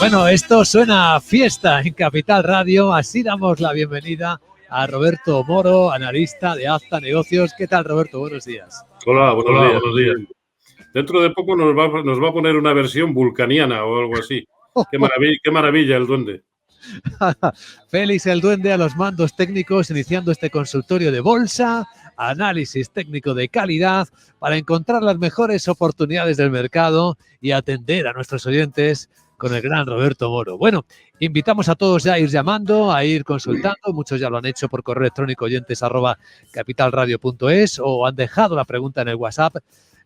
Bueno, esto suena a fiesta en Capital Radio. Así damos la bienvenida a Roberto Moro, analista de Acta Negocios. ¿Qué tal, Roberto? Buenos días. Hola, buenos días. Dentro de poco nos va a poner una versión vulcaniana o algo así. Qué maravilla el duende. Félix el Duende a los mandos técnicos, iniciando este consultorio de bolsa, análisis técnico de calidad para encontrar las mejores oportunidades del mercado y atender a nuestros oyentes con el gran Roberto Moro. Bueno, invitamos a todos ya a ir llamando, a ir consultando. Muchos ya lo han hecho por correo electrónico oyentes@capitalradio.es o han dejado la pregunta en el WhatsApp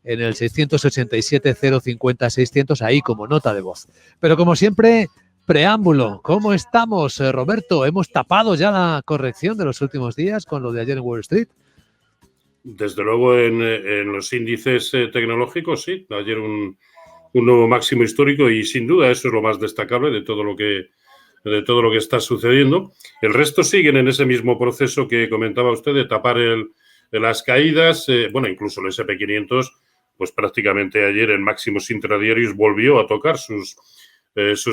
en el 687 050 600, ahí como nota de voz. Pero como siempre, preámbulo, ¿cómo estamos, Roberto? ¿Hemos tapado ya la corrección de los últimos días con lo de ayer en Wall Street? Desde luego en los índices tecnológicos, sí. Ayer un nuevo máximo histórico y sin duda eso es lo más destacable de todo lo que está sucediendo. El resto siguen en ese mismo proceso que comentaba usted de tapar las caídas. Bueno, incluso el S&P 500, pues prácticamente ayer en máximos intradiarios volvió a tocar sus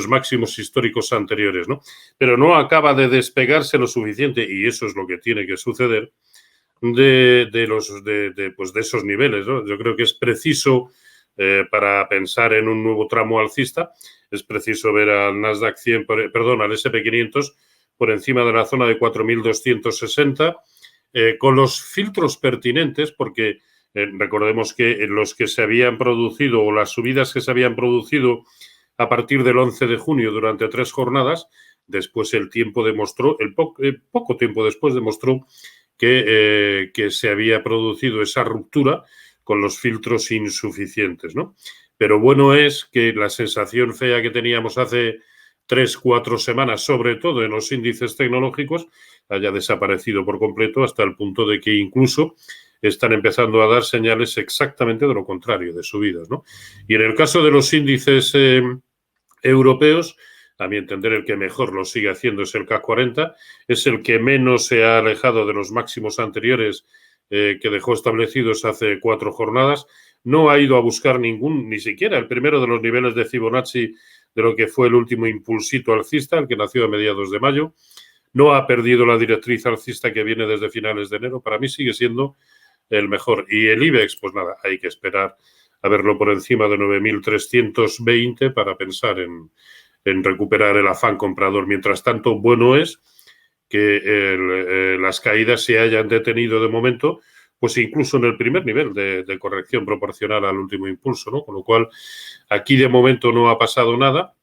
máximos históricos anteriores, ¿no? Pero no acaba de despegarse lo suficiente, y eso es lo que tiene que suceder, de esos niveles, ¿no? Yo creo que es preciso, para pensar en un nuevo tramo alcista, es preciso ver al Nasdaq 100, al S&P 500 por encima de la zona de 4.260, con los filtros pertinentes, porque recordemos que los que se habían producido o las subidas que se habían producido a partir del 11 de junio durante 3 jornadas, después el tiempo demostró, poco tiempo después demostró que se había producido esa ruptura con los filtros insuficientes, ¿no? Pero bueno es que la sensación fea que teníamos hace 3-4 semanas, sobre todo en los índices tecnológicos, haya desaparecido por completo hasta el punto de que incluso están empezando a dar señales exactamente de lo contrario, de subidas, ¿no? Y en el caso de los índices europeos, a mi entender, el que mejor lo sigue haciendo es el CAC 40, es el que menos se ha alejado de los máximos anteriores que dejó establecidos hace 4 jornadas. No ha ido a buscar ni siquiera el primero de los niveles de Fibonacci de lo que fue el último impulsito alcista, el que nació a mediados de mayo. No ha perdido la directriz alcista que viene desde finales de enero. Para mí sigue siendo el mejor. Y el IBEX, pues nada, hay que esperar a verlo por encima de 9.320 para pensar en recuperar el afán comprador. Mientras tanto, bueno es que las caídas se hayan detenido de momento, pues incluso en el primer nivel de corrección proporcional al último impulso, ¿no? Con lo cual, aquí de momento no ha pasado nada,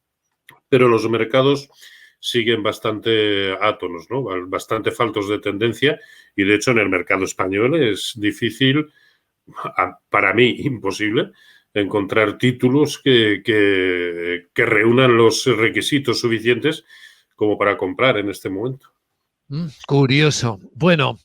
pero los mercados siguen bastante átonos, ¿no? Bastante faltos de tendencia, y de hecho en el mercado español es difícil, para mí imposible, encontrar títulos que reúnan los requisitos suficientes como para comprar en este momento. Curioso. Bueno,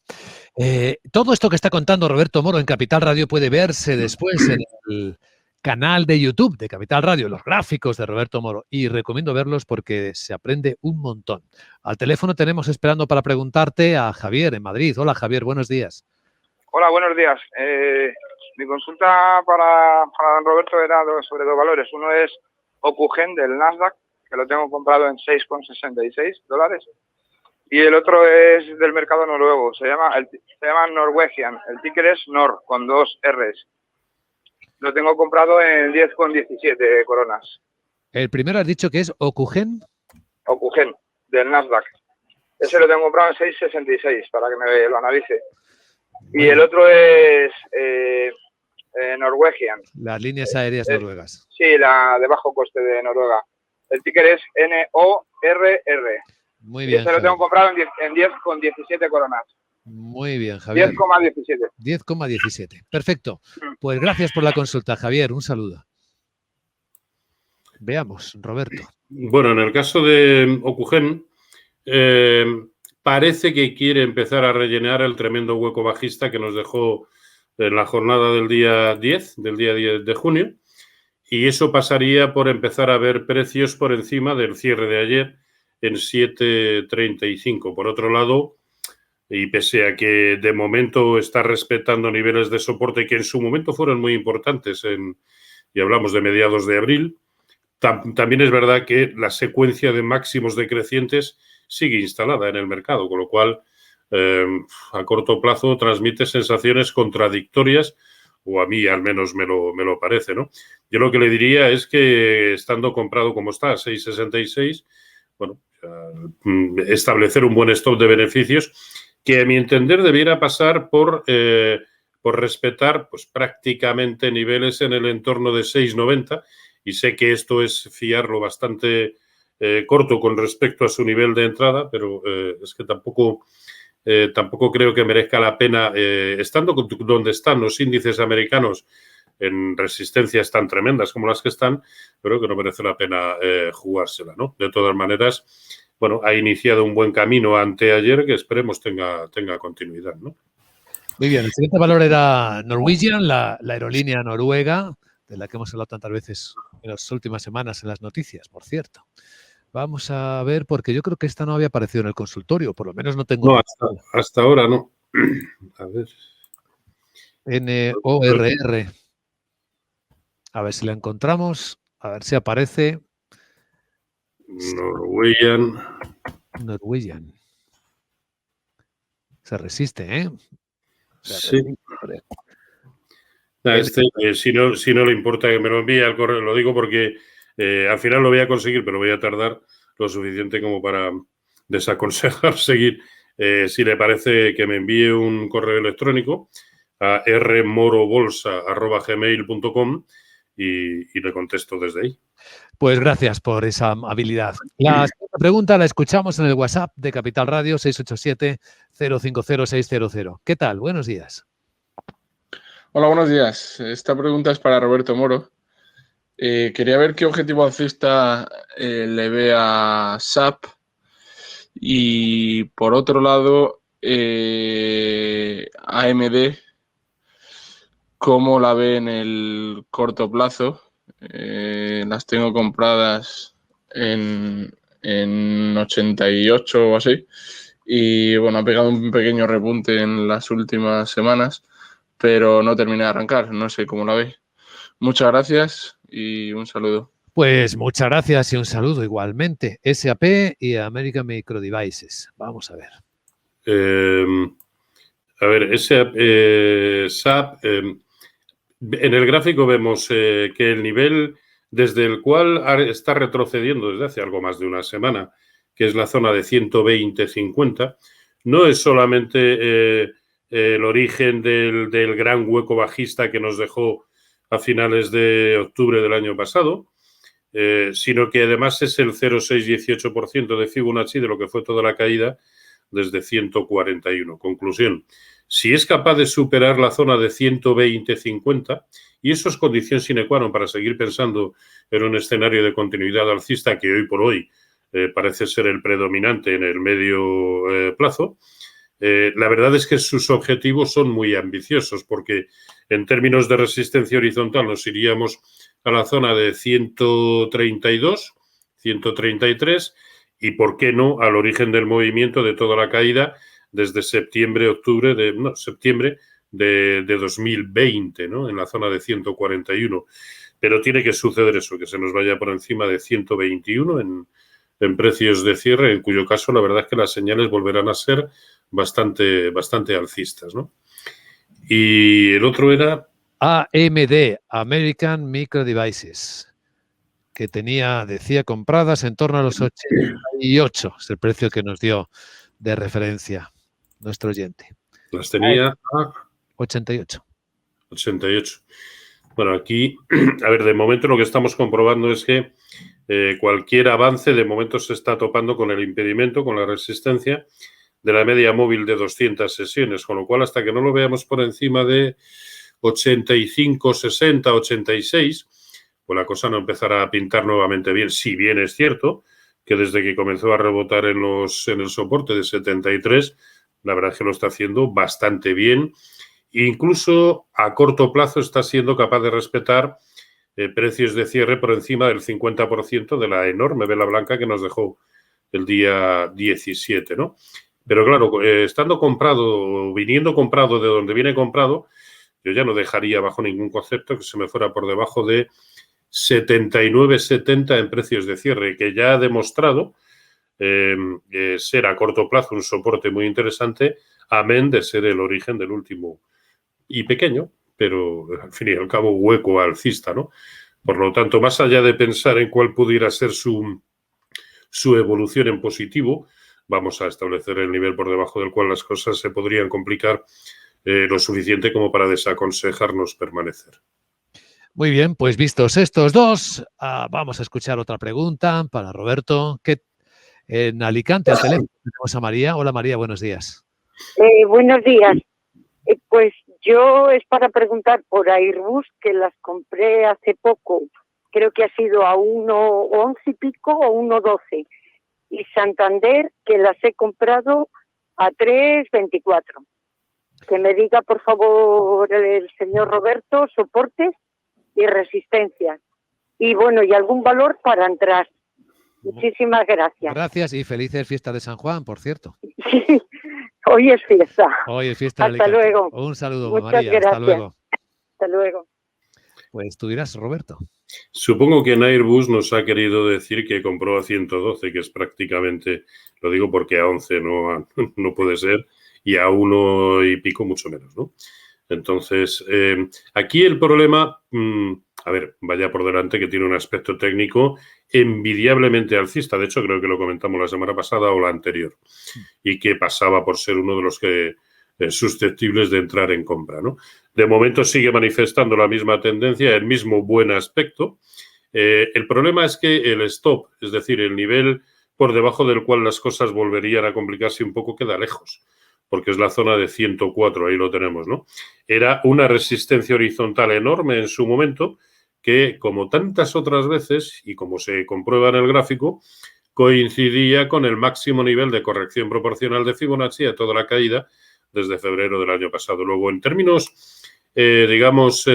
todo esto que está contando Roberto Moro en Capital Radio puede verse después en el canal de YouTube de Capital Radio, los gráficos de Roberto Moro, y recomiendo verlos porque se aprende un montón. Al teléfono tenemos esperando para preguntarte a Javier en Madrid. Hola Javier, buenos días. Hola, buenos días. Mi consulta para Roberto era sobre 2 valores. Uno es Okugen del Nasdaq, que lo tengo comprado en $6,66. Y el otro es del mercado noruego. Se llama Norwegian. El ticker es NOR, con 2 Rs. Lo tengo comprado en 10,17 coronas. El primero has dicho que es Okugen. Okugen, del Nasdaq. Ese lo tengo comprado en 6,66 para que me lo analice. Y el otro es Norwegian. Las líneas aéreas noruegas. Sí, la de bajo coste de Noruega. El ticker es NORR. Muy bien, ese lo tengo comprado en 10,17 coronas. Muy bien, Javier. 10,17. 10,17. Perfecto. Pues gracias por la consulta, Javier. Un saludo. Veamos, Roberto. Bueno, en el caso de Okugen, parece que quiere empezar a rellenar el tremendo hueco bajista que nos dejó en la jornada del día 10 de junio, y eso pasaría por empezar a ver precios por encima del cierre de ayer en 7,35. Por otro lado, y pese a que de momento está respetando niveles de soporte que en su momento fueron muy importantes, y hablamos de mediados de abril, También es verdad que la secuencia de máximos decrecientes sigue instalada en el mercado, con lo cual a corto plazo transmite sensaciones contradictorias, o a mí al menos me lo parece, ¿no? Yo lo que le diría es que, estando comprado como está, a 6,66, bueno, establecer un buen stop de beneficios que, a mi entender, debiera pasar por respetar pues prácticamente niveles en el entorno de 6,90, y sé que esto es fiarlo bastante corto con respecto a su nivel de entrada, pero es que tampoco creo que merezca la pena, estando donde están los índices americanos en resistencias tan tremendas como las que están, creo que no merece la pena jugársela, ¿no? De todas maneras, bueno, ha iniciado un buen camino anteayer que esperemos tenga continuidad, ¿no? Muy bien, el siguiente valor era Norwegian, la aerolínea noruega, de la que hemos hablado tantas veces en las últimas semanas en las noticias, por cierto. Vamos a ver, porque yo creo que esta no había aparecido en el consultorio, por lo menos no tengo... No, hasta ahora no. A ver. NORR. A ver si la encontramos, a ver si aparece. Norwegian. Se resiste, ¿eh? Sí. Si no le importa que me lo envíe al correo, lo digo porque al final lo voy a conseguir, pero voy a tardar lo suficiente como para desaconsejar seguir. Si le parece, que me envíe un correo electrónico a rmorobolsa@gmail.com y le contesto desde ahí. Pues gracias por esa habilidad. La siguiente pregunta la escuchamos en el WhatsApp de Capital Radio, 687-050-600. ¿Qué tal? Buenos días. Hola, buenos días. Esta pregunta es para Roberto Moro. Quería ver qué objetivo alcista le ve a SAP, y por otro lado, AMD, cómo la ve en el corto plazo. Las tengo compradas en 88 o así, y bueno, ha pegado un pequeño repunte en las últimas semanas, pero no termina de arrancar. No sé cómo la ve. Muchas gracias y un saludo. Pues muchas gracias y un saludo igualmente. SAP y American Micro Devices. Vamos a ver. SAP, en el gráfico vemos que el nivel desde el cual está retrocediendo desde hace algo más de una semana, que es la zona de 120.50, no es solamente el origen del gran hueco bajista que nos dejó a finales de octubre del año pasado, sino que además es el 0,618% de Fibonacci de lo que fue toda la caída desde 141. Conclusión: si es capaz de superar la zona de 120.50, y eso es condición sine qua non para seguir pensando en un escenario de continuidad alcista que hoy por hoy parece ser el predominante en el medio plazo, la verdad es que sus objetivos son muy ambiciosos, porque en términos de resistencia horizontal nos iríamos a la zona de 132, 133, y por qué no al origen del movimiento de toda la caída desde septiembre de 2020, ¿no? En la zona de 141. Pero tiene que suceder eso, que se nos vaya por encima de 121 en precios de cierre, en cuyo caso la verdad es que las señales volverán a ser bastante alcistas, ¿no? Y el otro era AMD, American Micro Devices, que decía compradas en torno a los 88, es el precio que nos dio de referencia nuestro oyente. Las tenía a 88. Bueno, aquí, a ver, de momento lo que estamos comprobando es que cualquier avance de momento se está topando con el impedimento, con la resistencia de la media móvil de 200 sesiones, con lo cual hasta que no lo veamos por encima de 85, 60, 86, pues la cosa no empezará a pintar nuevamente bien. Si bien es cierto que desde que comenzó a rebotar en el soporte de 73, la verdad es que lo está haciendo bastante bien. Incluso a corto plazo está siendo capaz de respetar precios de cierre por encima del 50% de la enorme vela blanca que nos dejó el día 17, ¿no? Pero claro, estando comprado, viniendo comprado de donde viene comprado, yo ya no dejaría bajo ningún concepto que se me fuera por debajo de 79,70 en precios de cierre, que ya ha demostrado ser a corto plazo un soporte muy interesante, amén de ser el origen del último y pequeño, pero al fin y al cabo hueco alcista, ¿no? Por lo tanto, más allá de pensar en cuál pudiera ser su evolución en positivo, vamos a establecer el nivel por debajo del cual las cosas se podrían complicar lo suficiente como para desaconsejarnos permanecer. Muy bien, pues vistos estos dos, vamos a escuchar otra pregunta para Roberto. Que en Alicante, al teléfono, tenemos a María. Hola María, buenos días. Buenos días. Pues yo es para preguntar por Airbus, que las compré hace poco. Creo que ha sido a 1,11 y pico o 1,12. Y Santander, que las he comprado a 3,24. Que me diga, por favor, el señor Roberto, soportes y resistencias. Y bueno, y algún valor para entrar. Muchísimas gracias. Gracias y felices fiestas de San Juan, por cierto. Sí, hoy es fiesta. Hoy es fiesta de Hasta Alicante. luego. Un saludo, Muchas María. gracias. Hasta luego. Hasta luego. Pues tú dirás, Roberto. Supongo que en Airbus nos ha querido decir que compró a 112, que es prácticamente, lo digo porque a 11 no puede ser, y a 1 y pico mucho menos, ¿no? Entonces, aquí el problema, a ver, vaya por delante que tiene un aspecto técnico envidiablemente alcista. De hecho, creo que lo comentamos la semana pasada o la anterior, y que pasaba por ser uno de los que susceptibles de entrar en compra, ¿no? De momento sigue manifestando la misma tendencia, el mismo buen aspecto. El problema es que el stop, es decir, el nivel por debajo del cual las cosas volverían a complicarse un poco, queda lejos, porque es la zona de 104, ahí lo tenemos, ¿no? Era una resistencia horizontal enorme en su momento que, como tantas otras veces, y como se comprueba en el gráfico, coincidía con el máximo nivel de corrección proporcional de Fibonacci a toda la caída desde febrero del año pasado. Luego, en términos, digamos,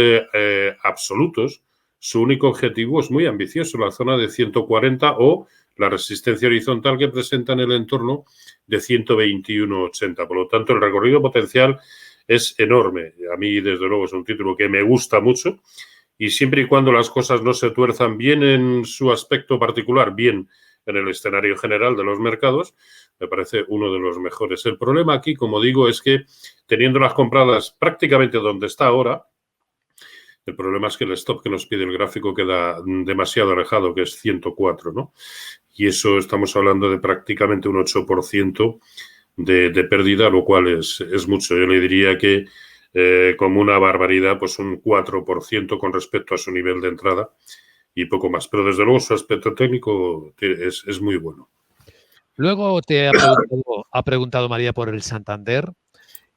absolutos, su único objetivo es muy ambicioso, la zona de 140 o la resistencia horizontal que presenta en el entorno de 121,80. Por lo tanto, el recorrido potencial es enorme. A mí, desde luego, es un título que me gusta mucho y siempre y cuando las cosas no se tuerzan bien en su aspecto particular, bien en el escenario general de los mercados, me parece uno de los mejores. El problema aquí, como digo, es que teniéndolas compradas prácticamente donde está ahora, el problema es que el stop que nos pide el gráfico queda demasiado alejado, que es 104, ¿no? Y eso estamos hablando de prácticamente un 8% de pérdida, lo cual es mucho. Yo le diría que como una barbaridad, pues un 4% con respecto a su nivel de entrada y poco más. Pero desde luego su aspecto técnico es muy bueno. Luego te ha preguntado María por el Santander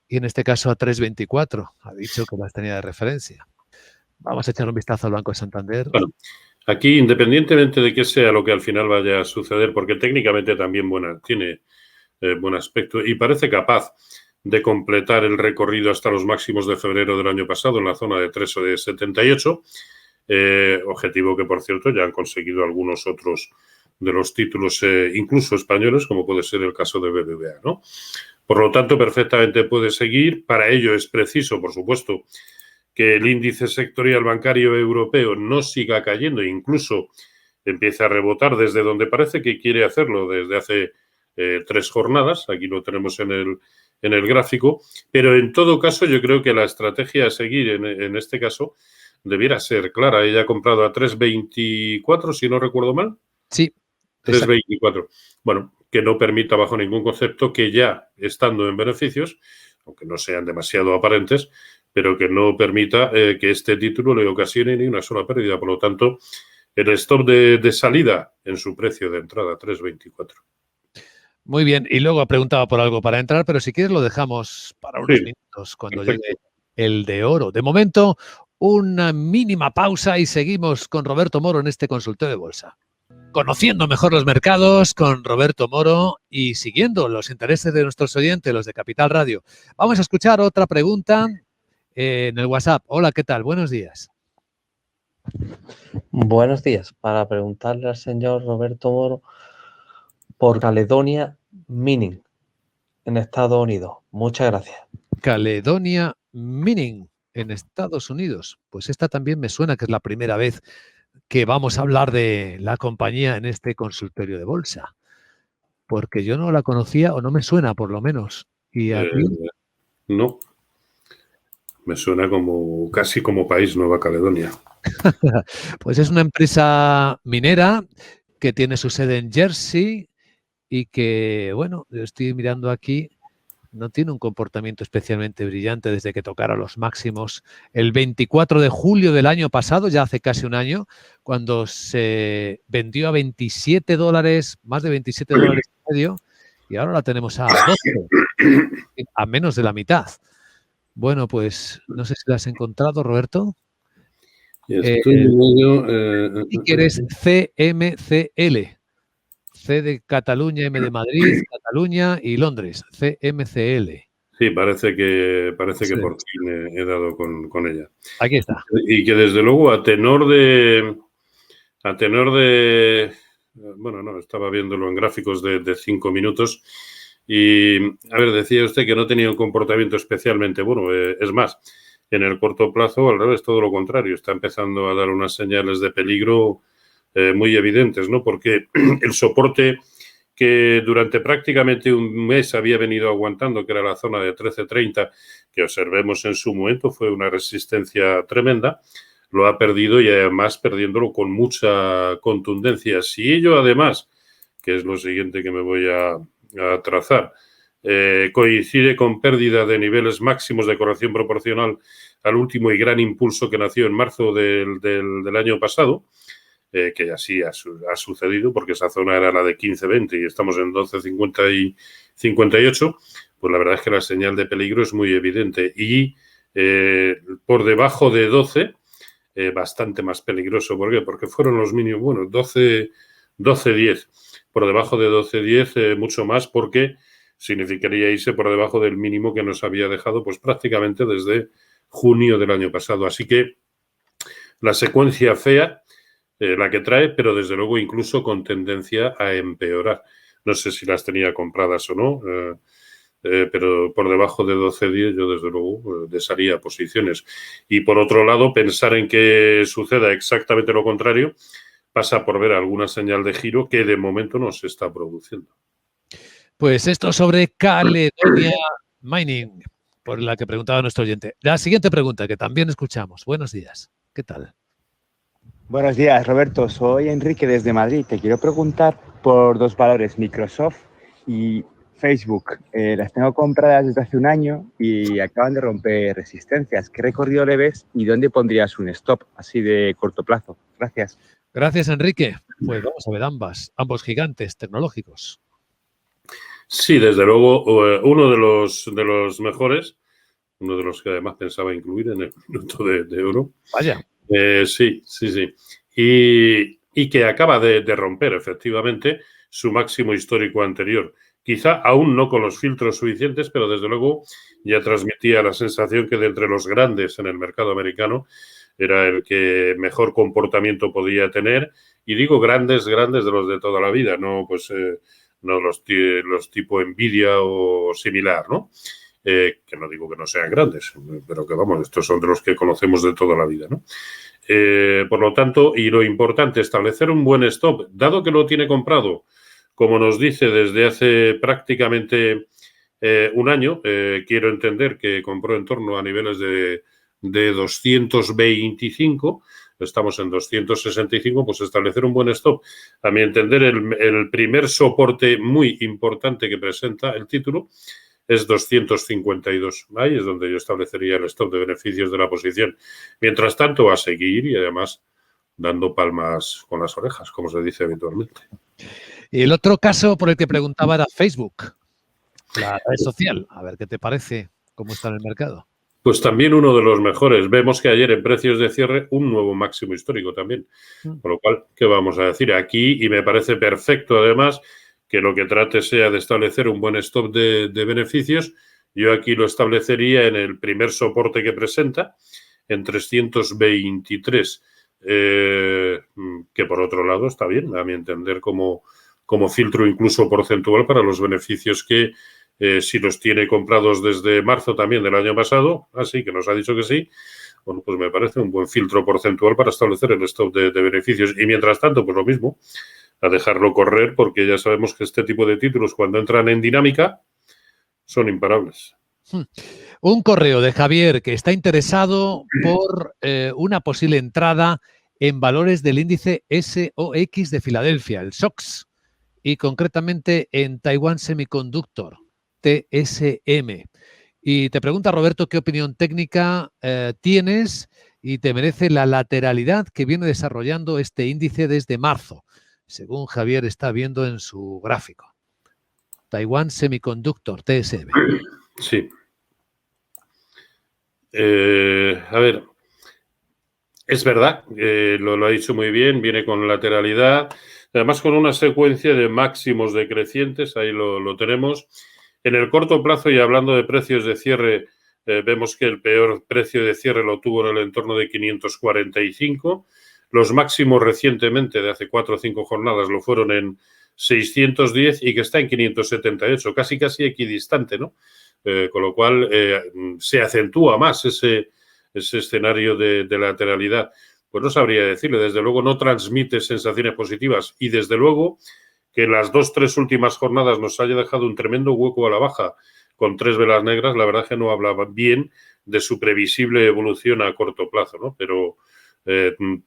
y en este caso a 3,24. Ha dicho que las tenía de referencia. Vamos a echar un vistazo al Banco de Santander. Bueno, aquí, independientemente de qué sea lo que al final vaya a suceder, porque técnicamente también tiene buen aspecto y parece capaz de completar el recorrido hasta los máximos de febrero del año pasado en la zona de 3 o de 78, objetivo que, por cierto, ya han conseguido algunos otros de los títulos, incluso españoles, como puede ser el caso de BBVA, ¿no? Por lo tanto, perfectamente puede seguir. Para ello es preciso, por supuesto, que el índice sectorial bancario europeo no siga cayendo e incluso empiece a rebotar desde donde parece que quiere hacerlo desde hace 3 jornadas. Aquí lo tenemos en el gráfico. Pero en todo caso, yo creo que la estrategia a seguir en este caso debiera ser clara. Ella ha comprado a 3,24, si no recuerdo mal. Sí. 3,24. Bueno, que no permita bajo ningún concepto que ya estando en beneficios, aunque no sean demasiado aparentes, pero que no permita que este título le ocasione ni una sola pérdida. Por lo tanto, el stop de salida en su precio de entrada, 3,24. Muy bien. Y luego ha preguntado por algo para entrar, pero si quieres lo dejamos para unos minutos cuando perfecto. llegue el de oro. De momento, una mínima pausa y seguimos con Roberto Moro en este consultorio de bolsa. Conociendo mejor los mercados con Roberto Moro y siguiendo los intereses de nuestros oyentes, los de Capital Radio. Vamos a escuchar otra pregunta en el WhatsApp. Hola, ¿qué tal? Buenos días. Buenos días. Para preguntarle al señor Roberto Moro por Caledonia Mining en Estados Unidos. Muchas gracias. Caledonia Mining en Estados Unidos. Pues esta también me suena que es la primera vez que vamos a hablar de la compañía en este consultorio de bolsa, porque yo no la conocía o no me suena por lo menos. Y a ti, No, me suena como casi como país Nueva Caledonia. pues es una empresa minera que tiene su sede en Jersey y que, bueno, yo estoy mirando aquí, no tiene un comportamiento especialmente brillante desde que tocara los máximos el 24 de julio del año pasado, ya hace casi un año, cuando se vendió a 27 dólares, más de 27 dólares y medio, y ahora la tenemos a 12, a menos de la mitad. Bueno, pues no sé si la has encontrado, Roberto. Estoy en ello, Y que eres CMCL. C de Cataluña, M de Madrid, Cataluña y Londres, CMCL. sí, parece que Sí. por fin he dado con ella. Aquí está. Y que desde luego a tenor de, bueno, no, estaba viéndolo en gráficos de 5 minutos y, a ver, decía usted que no tenía un comportamiento especialmente bueno. Es más, en el corto plazo, al revés, todo lo contrario, está empezando a dar unas señales de peligro muy evidentes, ¿no? Porque el soporte que durante prácticamente un mes había venido aguantando, que era la zona de 13.30, que observemos en su momento, fue una resistencia tremenda, lo ha perdido y además perdiéndolo con mucha contundencia. Si ello además, que es lo siguiente que me voy a trazar, coincide con pérdida de niveles máximos de corrección proporcional al último y gran impulso que nació en marzo del año pasado, que así ha sucedido, porque esa zona era la de 15.20 y estamos en 12.50 y 58, pues la verdad es que la señal de peligro es muy evidente. Y por debajo de 12, bastante más peligroso. ¿Por qué? Porque fueron los mínimos, bueno, 12.10. Por debajo de 12.10, mucho más, porque significaría irse por debajo del mínimo que nos había dejado pues prácticamente desde junio del año pasado. Así que la secuencia fea, la que trae, pero desde luego incluso con tendencia a empeorar. No sé si las tenía compradas o no, pero por debajo de 12.10 yo desde luego desharía posiciones. Y por otro lado, pensar en que suceda exactamente lo contrario pasa por ver alguna señal de giro que de momento no se está produciendo. Pues esto sobre Caledonia Mining, por la que preguntaba nuestro oyente. La siguiente pregunta que también escuchamos. Buenos días. ¿Qué tal? Buenos días, Roberto. Soy Enrique desde Madrid. Te quiero preguntar por dos valores, Microsoft y Facebook. Las tengo compradas desde hace un año y acaban de romper resistencias. ¿Qué recorrido le ves y dónde pondrías un stop así de corto plazo? Gracias. Gracias, Enrique. Pues vamos a ver ambos gigantes tecnológicos. Sí, desde luego, uno de los mejores, uno de los que además pensaba incluir en el minuto de oro. Vaya. Sí. Y que acaba de romper efectivamente su máximo histórico anterior. Quizá aún no con los filtros suficientes, pero desde luego ya transmitía la sensación que de entre los grandes en el mercado americano era el que mejor comportamiento podía tener. Y digo grandes de los de toda la vida, no pues no los tipo Nvidia o similar, ¿no? Que no digo que no sean grandes, pero que vamos, estos son de los que conocemos de toda la vida, ¿no? Por lo tanto, y lo importante, establecer un buen stop, dado que lo tiene comprado, como nos dice desde hace prácticamente un año, quiero entender que compró en torno a niveles de 225, estamos en 265, pues establecer un buen stop. A mi entender, el primer soporte muy importante que presenta el título es 252. Ahí es donde yo establecería el stop de beneficios de la posición. Mientras tanto, a seguir y además dando palmas con las orejas, como se dice habitualmente. Y el otro caso por el que preguntaba era Facebook, la red social. A ver qué te parece, cómo está en el mercado. Pues también uno de los mejores. Vemos que ayer en precios de cierre un nuevo máximo histórico también. Con lo cual, ¿qué vamos a decir? Aquí, y me parece perfecto además, que lo que trate sea de establecer un buen stop de beneficios. Yo aquí lo establecería en el primer soporte que presenta, en 323, que por otro lado está bien, a mi entender, como filtro incluso porcentual para los beneficios que si los tiene comprados desde marzo también del año pasado, así que nos ha dicho que sí, bueno, pues me parece un buen filtro porcentual para establecer el stop de beneficios. Y mientras tanto, pues lo mismo, a dejarlo correr, porque ya sabemos que este tipo de títulos, cuando entran en dinámica, son imparables. Un correo de Javier que está interesado por una posible entrada en valores del índice SOX de Filadelfia, el SOX, y concretamente en Taiwan Semiconductor, TSM. Y te pregunta, Roberto, qué opinión técnica tienes y te merece la lateralidad que viene desarrollando este índice desde marzo, según Javier está viendo en su gráfico. Taiwan Semiconductor, TSM. Sí. A ver, es verdad, lo ha dicho muy bien, viene con lateralidad, además con una secuencia de máximos decrecientes, ahí lo tenemos. En el corto plazo, y hablando de precios de cierre, vemos que el peor precio de cierre lo tuvo en el entorno de 545. Los máximos recientemente, de hace 4 o 5 jornadas, lo fueron en 610 y que está en 578, casi equidistante, ¿no? Con lo cual se acentúa más ese escenario de lateralidad. Pues no sabría decirle, desde luego no transmite sensaciones positivas y desde luego que las 2-3 últimas jornadas nos haya dejado un tremendo hueco a la baja con 3 velas negras, la verdad es que no hablaba bien de su previsible evolución a corto plazo, ¿no? Pero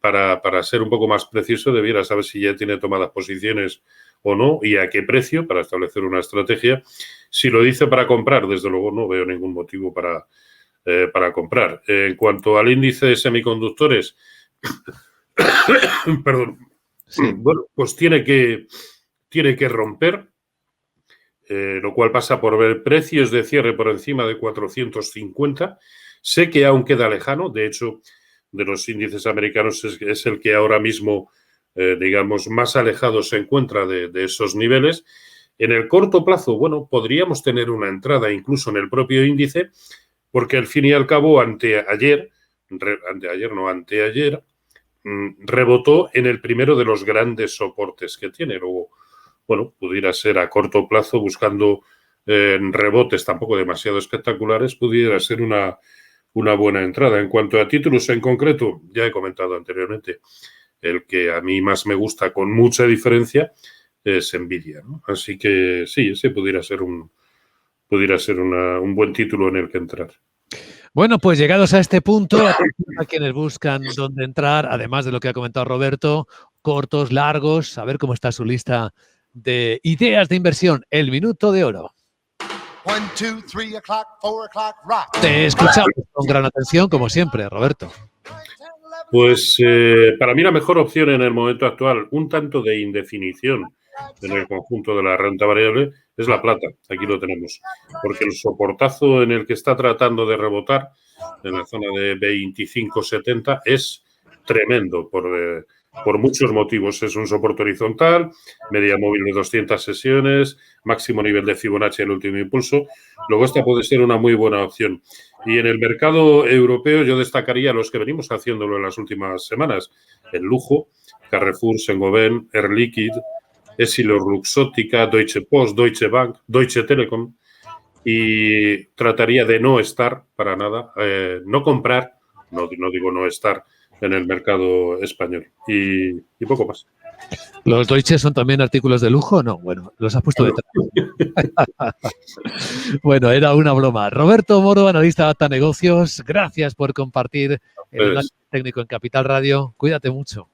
para ser un poco más preciso debiera saber si ya tiene tomadas posiciones o no y a qué precio para establecer una estrategia. Si lo dice para comprar, desde luego no veo ningún motivo para comprar. En cuanto al índice de semiconductores, perdón, sí. Bueno, pues tiene que romper, lo cual pasa por ver precios de cierre por encima de 450. Sé que aún queda lejano, de hecho, de los índices americanos es el que ahora mismo, digamos, más alejado se encuentra de esos niveles. En el corto plazo, bueno, podríamos tener una entrada incluso en el propio índice, porque al fin y al cabo, anteayer, rebotó en el primero de los grandes soportes que tiene. Luego, bueno, pudiera ser a corto plazo, buscando rebotes tampoco demasiado espectaculares, pudiera ser una buena entrada. En cuanto a títulos en concreto, ya he comentado anteriormente, el que a mí más me gusta con mucha diferencia es Nvidia, ¿no? Así que sí, ese pudiera ser un buen título en el que entrar. Bueno, pues llegados a este punto, a quienes buscan dónde entrar, además de lo que ha comentado Roberto, cortos, largos, a ver cómo está su lista de ideas de inversión. El minuto de oro. 1, 2, 3 o'clock, 4 o'clock, rock. Te escuchamos con gran atención, como siempre, Roberto. Pues para mí la mejor opción en el momento actual, un tanto de indefinición en el conjunto de la renta variable, es la plata. Aquí lo tenemos. Porque el soportazo en el que está tratando de rebotar, en la zona de 25,70, es tremendo por muchos motivos. Es un soporte horizontal, media móvil de 200 sesiones, máximo nivel de Fibonacci, el último impulso. Luego esta puede ser una muy buena opción. Y en el mercado europeo yo destacaría los que venimos haciéndolo en las últimas semanas. El lujo, Carrefour, Saint-Gobain, Air Liquide, Essilor, Luxottica, Deutsche Post, Deutsche Bank, Deutsche Telekom. Y trataría de no estar para nada, no comprar, no digo no estar en el mercado español. Y poco más. ¿Los Deutsche son también artículos de lujo? No, bueno, los has puesto detrás. Bueno, era una broma. Roberto Moro, analista de Data Negocios, gracias por compartir el análisis técnico en Capital Radio. Cuídate mucho.